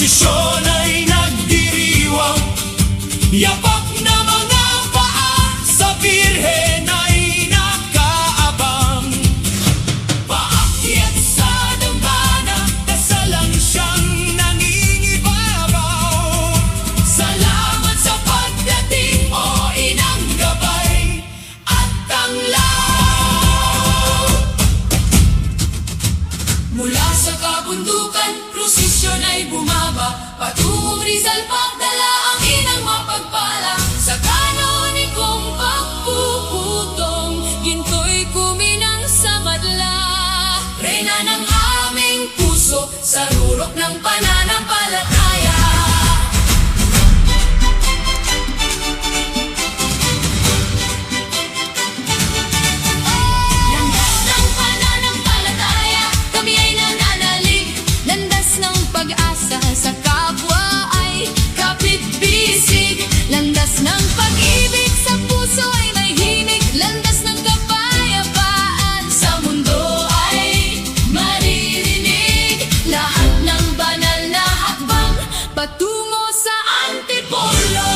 prosesyon ay nagdiriwang, yapak na mga paa sa birhen ay nakaabang. Paakyat sa dambana, kasalang siyang nangingibabaw. Salamat sa pagdating, o inang gabay at tanglaw. Mula sa kabundukan, prosesyon ay bumaba, patungong Rizal pagdala ang inang mapagpala. Sa kanonikong pagpuputong, ginto'y kuminang sa madla. Reyna ng aming puso, sa rurok ng pananampalataya. Landas ng pananampalataya, kami ay nananalig. Landas ng pag-asa, sa kapwa ay kapit-bisig. Landas ng pag-ibig, sa puso ay may himig. Landas ng kapayapaan, sa mundo ay maririnig. Lahat ng banal na hakbang, patungo sa Antipolo.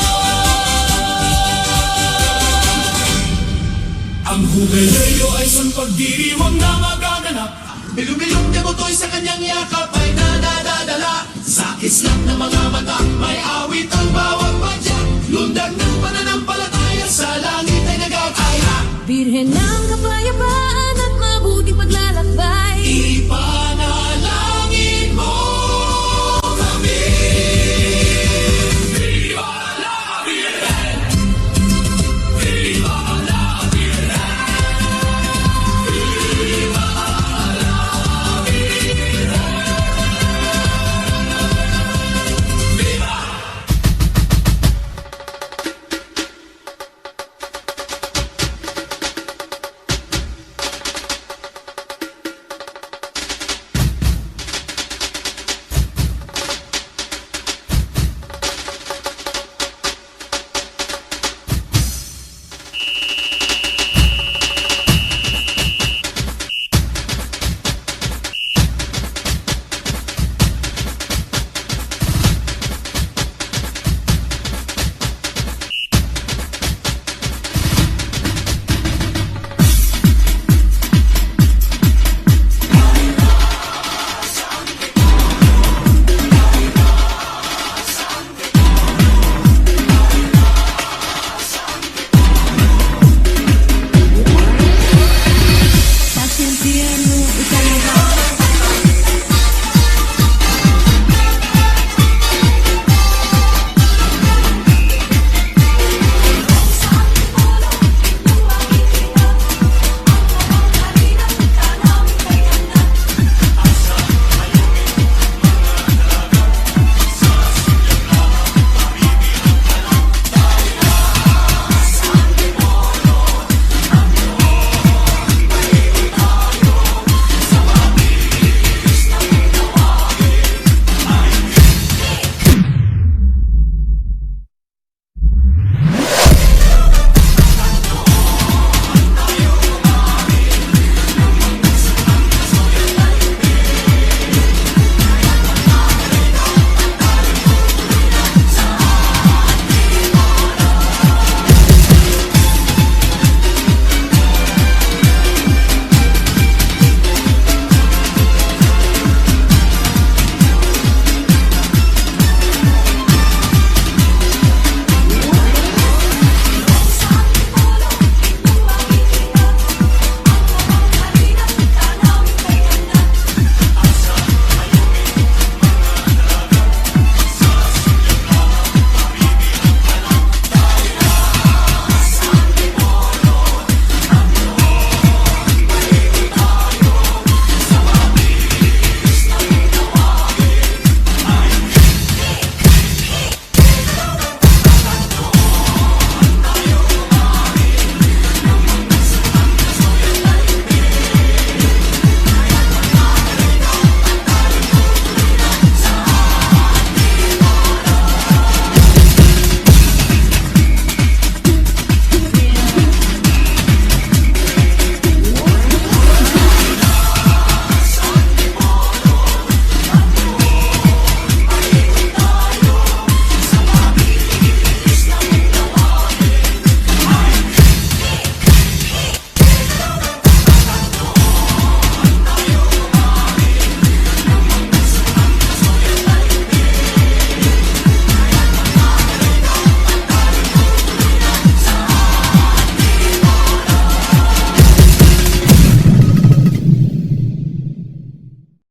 Ang Jubileo ay isang pagdiriwang na magaganap. Bilong-bilong demoto'y sa kanyang yakap ay nadadala. Sa kislap ng mga mata, may awit ang bawat padya. Lundag ng pananampalataya, sa langit ay nag-aakaya. Birhen ng kapayapaan at mabuting paglalakbay. Ipa